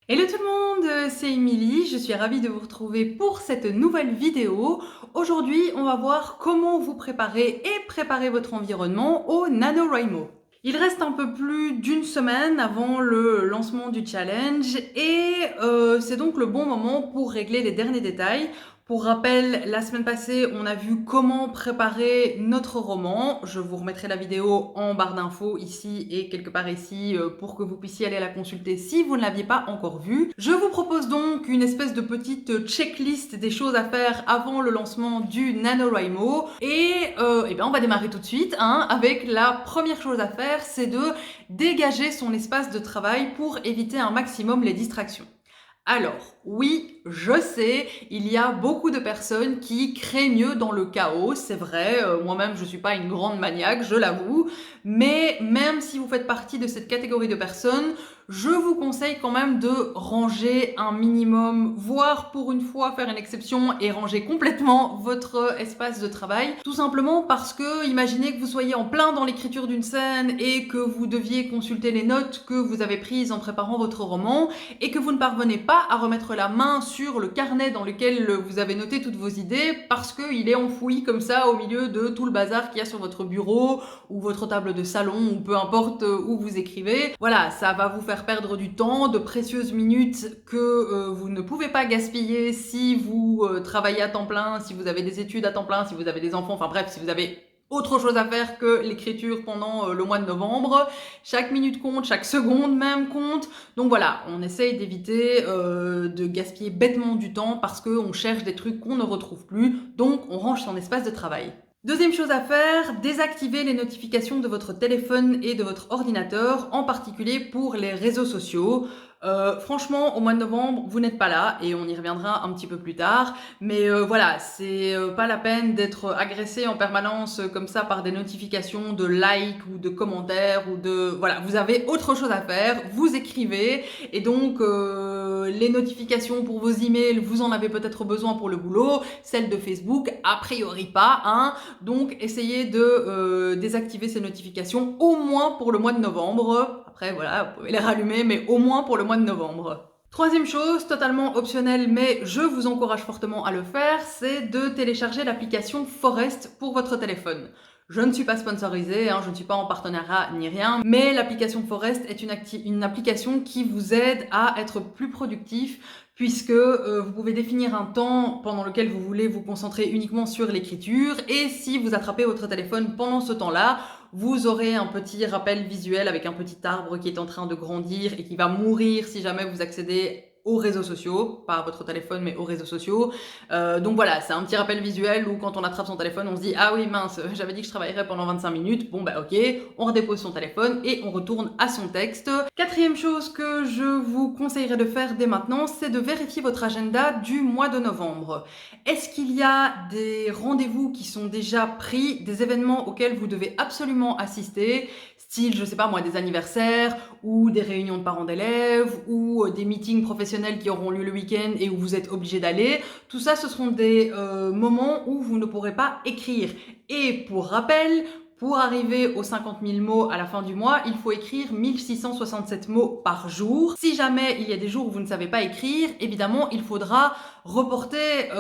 Hello tout le monde, c'est Émilie, je suis ravie de vous retrouver pour cette nouvelle vidéo. Aujourd'hui, on va voir comment vous préparer et préparer votre environnement au NaNoWriMo. Il reste un peu plus d'une semaine avant le lancement du challenge et c'est donc le bon moment pour régler les derniers détails. Pour rappel, la semaine passée, on a vu comment préparer notre roman. Je vous remettrai la vidéo en barre d'infos ici et quelque part ici pour que vous puissiez aller la consulter si vous ne l'aviez pas encore vue. Je vous propose donc une espèce de petite checklist des choses à faire avant le lancement du NaNoWriMo. Et bien on va démarrer tout de suite avec la première chose à faire, c'est de dégager son espace de travail pour éviter un maximum les distractions. Alors, oui, je sais, il y a beaucoup de personnes qui craignent dans le chaos, c'est vrai, moi-même je suis pas une grande maniaque, je l'avoue, mais même si vous faites partie de cette catégorie de personnes, je vous conseille quand même de ranger un minimum, voire pour une fois faire une exception et ranger complètement votre espace de travail. Tout simplement parce que, imaginez que vous soyez en plein dans l'écriture d'une scène et que vous deviez consulter les notes que vous avez prises en préparant votre roman et que vous ne parvenez pas à remettre la main sur le carnet dans lequel vous avez noté toutes vos idées parce qu'il est enfoui comme ça au milieu de tout le bazar qu'il y a sur votre bureau ou votre table de salon ou peu importe où vous écrivez. Voilà, ça va vous faire perdre du temps, de précieuses minutes que vous ne pouvez pas gaspiller si vous travaillez à temps plein, si vous avez des études à temps plein, si vous avez des enfants, enfin bref, si vous avez autre chose à faire que l'écriture pendant le mois de novembre. Chaque minute compte, chaque seconde même compte. Donc voilà, on essaye d'éviter de gaspiller bêtement du temps parce qu'on cherche des trucs qu'on ne retrouve plus. Donc on range son espace de travail. Deuxième chose à faire, désactiver les notifications de votre téléphone et de votre ordinateur, en particulier pour les réseaux sociaux. Franchement, au mois de novembre, vous n'êtes pas là et on y reviendra un petit peu plus tard. Mais voilà, c'est pas la peine d'être agressé en permanence comme ça par des notifications de likes ou de commentaires ou de... Voilà, vous avez autre chose à faire, vous écrivez et donc les notifications pour vos emails, vous en avez peut-être besoin pour le boulot, celles de Facebook, a priori pas, donc essayez de désactiver ces notifications au moins pour le mois de novembre. Après voilà, vous pouvez les rallumer, mais au moins pour le mois de novembre. Troisième chose, totalement optionnelle, mais je vous encourage fortement à le faire, c'est de télécharger l'application Forest pour votre téléphone. Je ne suis pas sponsorisée, je ne suis pas en partenariat ni rien, mais l'application Forest est une application qui vous aide à être plus productif puisque vous pouvez définir un temps pendant lequel vous voulez vous concentrer uniquement sur l'écriture et si vous attrapez votre téléphone pendant ce temps-là, vous aurez un petit rappel visuel avec un petit arbre qui est en train de grandir et qui va mourir si jamais vous accédez aux réseaux sociaux, pas à votre téléphone mais aux réseaux sociaux. Donc voilà, c'est un petit rappel visuel où quand on attrape son téléphone, on se dit « Ah oui mince, j'avais dit que je travaillerais pendant 25 minutes. » Bon bah ok, on redépose son téléphone et on retourne à son texte. Quatrième chose que je vous conseillerais de faire dès maintenant, c'est de vérifier votre agenda du mois de novembre. Est-ce qu'il y a des rendez-vous qui sont déjà pris, des événements auxquels vous devez absolument assister, style, je sais pas moi, des anniversaires ou des réunions de parents d'élèves ou des meetings professionnels qui auront lieu le week-end et où vous êtes obligé d'aller. Tout ça, ce seront des moments où vous ne pourrez pas écrire. Et pour rappel, pour arriver aux 50 000 mots à la fin du mois, il faut écrire 1667 mots par jour. Si jamais il y a des jours où vous ne savez pas écrire, évidemment, il faudra reporter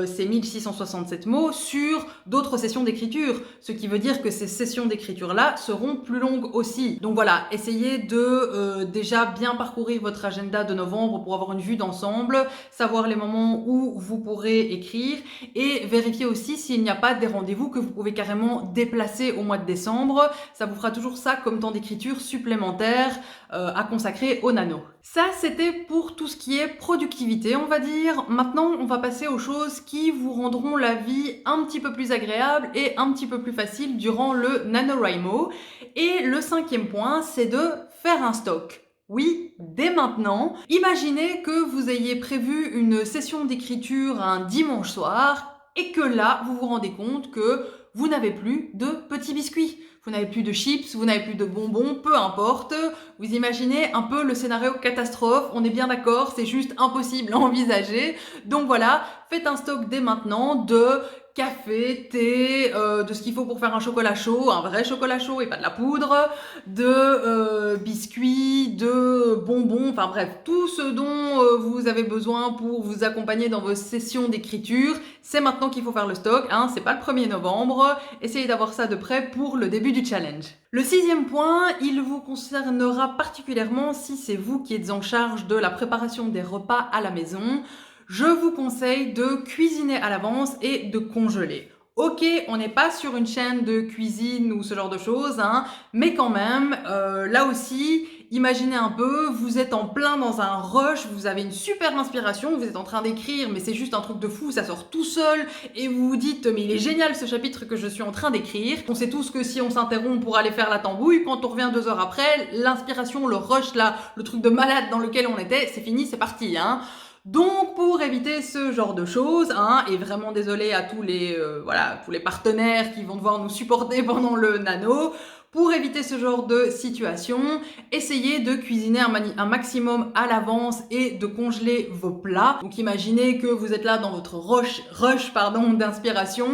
ces 1667 mots sur d'autres sessions d'écriture, ce qui veut dire que ces sessions d'écriture-là seront plus longues aussi. Donc voilà, essayez de déjà bien parcourir votre agenda de novembre pour avoir une vue d'ensemble, savoir les moments où vous pourrez écrire et vérifier aussi s'il n'y a pas des rendez-vous que vous pouvez carrément déplacer au mois de décembre. Ça vous fera toujours ça comme temps d'écriture supplémentaire à consacrer au nano. Ça, c'était pour tout ce qui est productivité, on va dire. Maintenant, on va passer aux choses qui vous rendront la vie un petit peu plus agréable et un petit peu plus facile durant le NaNoWriMo. Et le cinquième point, c'est de faire un stock. Oui, dès maintenant. Imaginez que vous ayez prévu une session d'écriture un dimanche soir et que là, vous vous rendez compte que vous n'avez plus de petits biscuits. Vous n'avez plus de chips, vous n'avez plus de bonbons, peu importe. Vous imaginez un peu le scénario catastrophe, on est bien d'accord, c'est juste impossible à envisager. Donc voilà, faites un stock dès maintenant de café, thé, de ce qu'il faut pour faire un chocolat chaud, un vrai chocolat chaud et pas de la poudre, de biscuits, de bonbons, enfin bref, tout ce dont vous avez besoin pour vous accompagner dans vos sessions d'écriture. C'est maintenant qu'il faut faire le stock, hein, c'est pas le 1er novembre. Essayez d'avoir ça de près pour le début du challenge. Le 6e point, il vous concernera particulièrement si c'est vous qui êtes en charge de la préparation des repas à la maison. Je vous conseille de cuisiner à l'avance et de congeler. Ok, on n'est pas sur une chaîne de cuisine ou ce genre de choses, hein, mais quand même, là aussi, imaginez un peu, vous êtes en plein dans un rush, vous avez une super inspiration, vous êtes en train d'écrire, mais c'est juste un truc de fou, ça sort tout seul, et vous vous dites, mais il est génial ce chapitre que je suis en train d'écrire. On sait tous que si on s'interrompt pour aller faire la tambouille, quand on revient 2 heures après, l'inspiration, le rush là, le truc de malade dans lequel on était, c'est fini, c'est parti, hein. Donc pour éviter ce genre de choses, hein, et vraiment désolé à tous les partenaires qui vont devoir nous supporter pendant le nano, pour éviter ce genre de situation, essayez de cuisiner un maximum à l'avance et de congeler vos plats. Donc imaginez que vous êtes là dans votre rush d'inspiration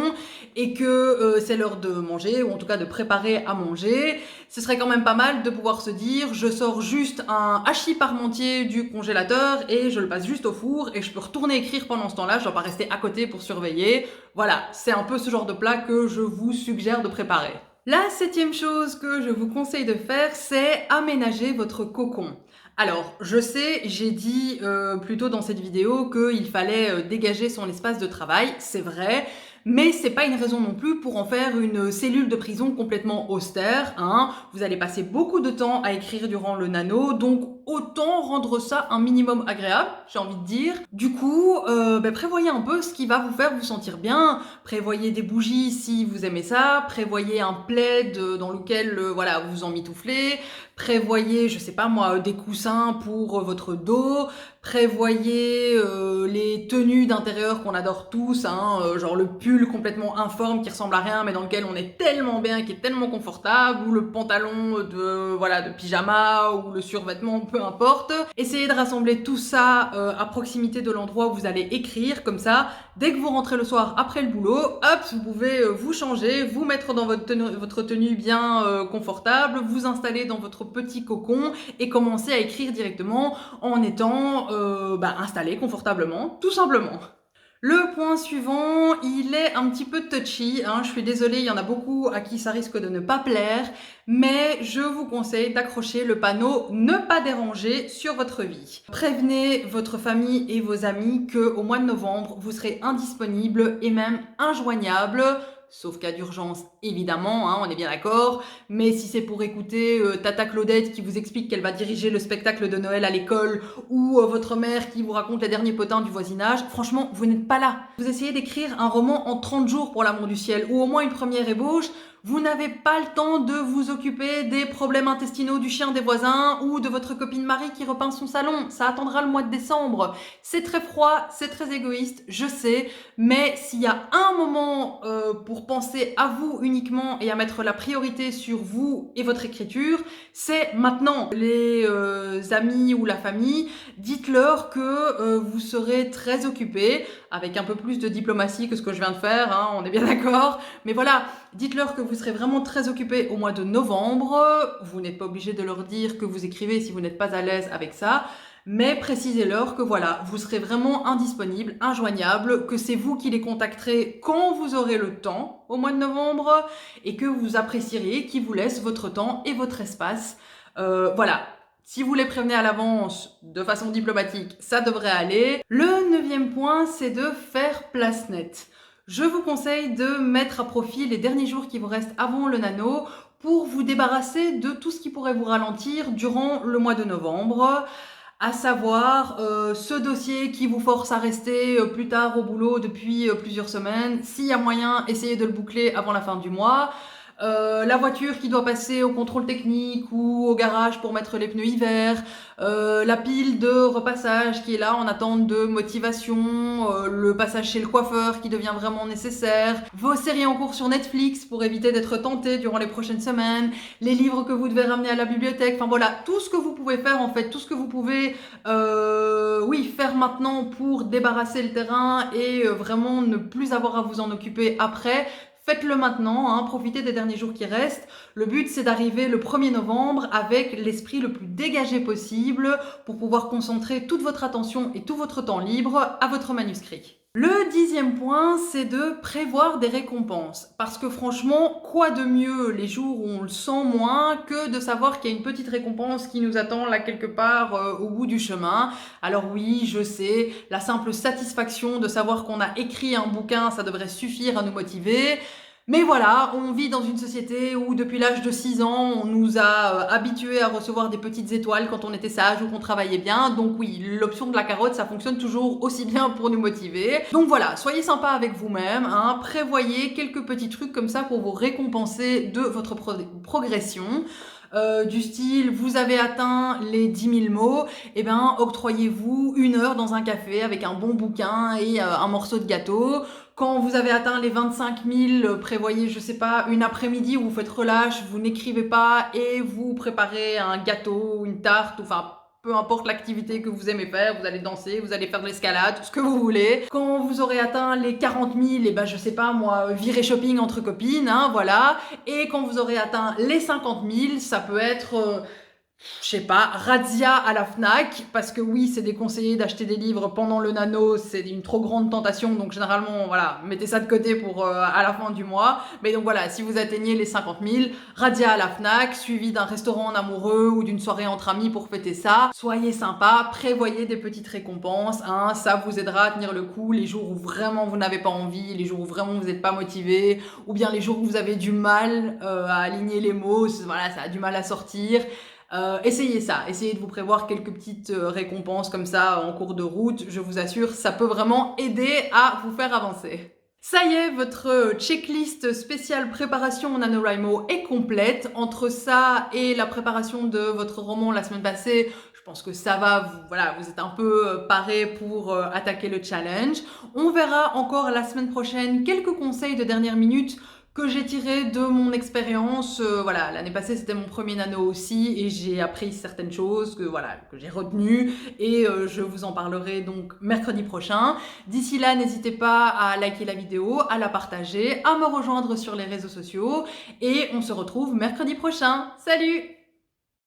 et que c'est l'heure de manger, ou en tout cas de préparer à manger. Ce serait quand même pas mal de pouvoir se dire, je sors juste un hachis parmentier du congélateur et je le passe juste au four et je peux retourner écrire pendant ce temps-là, je dois pas rester à côté pour surveiller. Voilà, c'est un peu ce genre de plat que je vous suggère de préparer. La 7e chose que je vous conseille de faire, c'est aménager votre cocon. Alors, je sais, j'ai dit plus tôt dans cette vidéo qu'il fallait dégager son espace de travail, c'est vrai, mais c'est pas une raison non plus pour en faire une cellule de prison complètement austère, hein. Vous allez passer beaucoup de temps à écrire durant le nano, donc autant rendre ça un minimum agréable, j'ai envie de dire. Du coup, prévoyez un peu ce qui va vous faire vous sentir bien. Prévoyez des bougies si vous aimez ça, prévoyez un plaid dans lequel vous emmitouflez, prévoyez, je sais pas moi, des coussins pour votre dos, prévoyez les tenues d'intérieur qu'on adore tous, hein, genre le pull complètement informe qui ressemble à rien mais dans lequel on est tellement bien, qui est tellement confortable, ou le pantalon de pyjama, ou le survêtement, peu importe. Essayez de rassembler tout ça à proximité de l'endroit où vous allez écrire, comme ça, dès que vous rentrez le soir après le boulot, hop, vous pouvez vous changer, vous mettre dans votre tenue bien confortable, vous installer dans votre petit cocon et commencer à écrire directement en étant installé confortablement, tout simplement. Le point suivant, il est un petit peu touchy, hein, je suis désolée, il y en a beaucoup à qui ça risque de ne pas plaire, mais je vous conseille d'accrocher le panneau « Ne pas déranger » sur votre vie. Prévenez votre famille et vos amis qu'au mois de novembre, vous serez indisponible et même injoignable, sauf cas d'urgence évidemment, hein, on est bien d'accord, mais si c'est pour écouter Tata Claudette qui vous explique qu'elle va diriger le spectacle de Noël à l'école, ou votre mère qui vous raconte les derniers potins du voisinage, franchement, vous n'êtes pas là. Vous essayez d'écrire un roman en 30 jours pour l'amour du ciel, ou au moins une première ébauche, vous n'avez pas le temps de vous occuper des problèmes intestinaux du chien des voisins ou de votre copine Marie qui repeint son salon. Ça attendra le mois de décembre. C'est très froid, c'est très égoïste, je sais, mais s'il y a un moment pour penser à vous uniquement et à mettre la priorité sur vous et votre écriture, c'est maintenant. Les amis ou la famille, dites-leur que vous serez très occupés, avec un peu plus de diplomatie que ce que je viens de faire, hein, on est bien d'accord, mais voilà, dites-leur que vous serez vraiment très occupés au mois de novembre. Vous n'êtes pas obligé de leur dire que vous écrivez si vous n'êtes pas à l'aise avec ça, mais précisez-leur que voilà, vous serez vraiment indisponible, injoignable, que c'est vous qui les contacterez quand vous aurez le temps au mois de novembre et que vous apprécieriez qu'ils vous laissent votre temps et votre espace. Voilà. Si vous les prévenez à l'avance de façon diplomatique, ça devrait aller. Le 9e point, c'est de faire place nette. Je vous conseille de mettre à profit les derniers jours qui vous restent avant le nano pour vous débarrasser de tout ce qui pourrait vous ralentir durant le mois de novembre, à savoir ce dossier qui vous force à rester plus tard au boulot depuis plusieurs semaines. S'il y a moyen, essayez de le boucler avant la fin du mois. la voiture qui doit passer au contrôle technique ou au garage pour mettre les pneus hiver, la pile de repassage qui est là en attente de motivation, le passage chez le coiffeur qui devient vraiment nécessaire, vos séries en cours sur Netflix pour éviter d'être tenté durant les prochaines semaines, les livres que vous devez ramener à la bibliothèque, enfin voilà, tout ce que vous pouvez faire en fait, tout ce que vous pouvez faire maintenant pour débarrasser le terrain et vraiment ne plus avoir à vous en occuper après. Faites-le maintenant, hein, profitez des derniers jours qui restent. Le but, c'est d'arriver le 1er novembre avec l'esprit le plus dégagé possible pour pouvoir concentrer toute votre attention et tout votre temps libre à votre manuscrit. Le 10e point, c'est de prévoir des récompenses. Parce que franchement, quoi de mieux les jours où on le sent moins que de savoir qu'il y a une petite récompense qui nous attend là quelque part au bout du chemin. Alors oui, je sais, la simple satisfaction de savoir qu'on a écrit un bouquin, ça devrait suffire à nous motiver. Mais voilà, on vit dans une société où depuis l'âge de 6 ans, on nous a habitués à recevoir des petites étoiles quand on était sage ou qu'on travaillait bien. Donc oui, l'option de la carotte, ça fonctionne toujours aussi bien pour nous motiver. Donc voilà, soyez sympa avec vous-même, hein, prévoyez quelques petits trucs comme ça pour vous récompenser de votre progression. Du style, vous avez atteint les 10 000 mots, et ben octroyez-vous 1 heure dans un café avec un bon bouquin et un morceau de gâteau. Quand vous avez atteint les 25 000, prévoyez, je sais pas, une après-midi où vous faites relâche, vous n'écrivez pas et vous préparez un gâteau, une tarte, enfin peu importe l'activité que vous aimez faire, vous allez danser, vous allez faire de l'escalade, tout ce que vous voulez. Quand vous aurez atteint les 40 000, et ben je sais pas moi, virez shopping entre copines, hein, voilà. Et quand vous aurez atteint les 50 000, ça peut être... je sais pas, razzia à la Fnac, parce que oui, c'est déconseillé d'acheter des livres pendant le nano, c'est une trop grande tentation, donc généralement, voilà, mettez ça de côté pour à la fin du mois. Mais donc voilà, si vous atteignez les 50 000, razzia à la Fnac, suivi d'un restaurant en amoureux ou d'une soirée entre amis pour fêter ça. Soyez sympa, prévoyez des petites récompenses, hein, ça vous aidera à tenir le coup les jours où vraiment vous n'avez pas envie, les jours où vraiment vous n'êtes pas motivé, ou bien les jours où vous avez du mal à aligner les mots, voilà, ça a du mal à sortir. Essayez ça, essayez de vous prévoir quelques petites récompenses comme ça en cours de route, je vous assure, ça peut vraiment aider à vous faire avancer. Ça y est, votre checklist spéciale préparation NaNoWriMo est complète. Entre ça et la préparation de votre roman la semaine passée, je pense que ça va, vous êtes un peu paré pour attaquer le challenge. On verra encore la semaine prochaine quelques conseils de dernière minute que j'ai tiré de mon expérience. L'année passée c'était mon premier nano aussi et j'ai appris certaines choses que j'ai retenues et je vous en parlerai donc mercredi prochain. D'ici là, n'hésitez pas à liker la vidéo, à la partager, à me rejoindre sur les réseaux sociaux et on se retrouve mercredi prochain. Salut!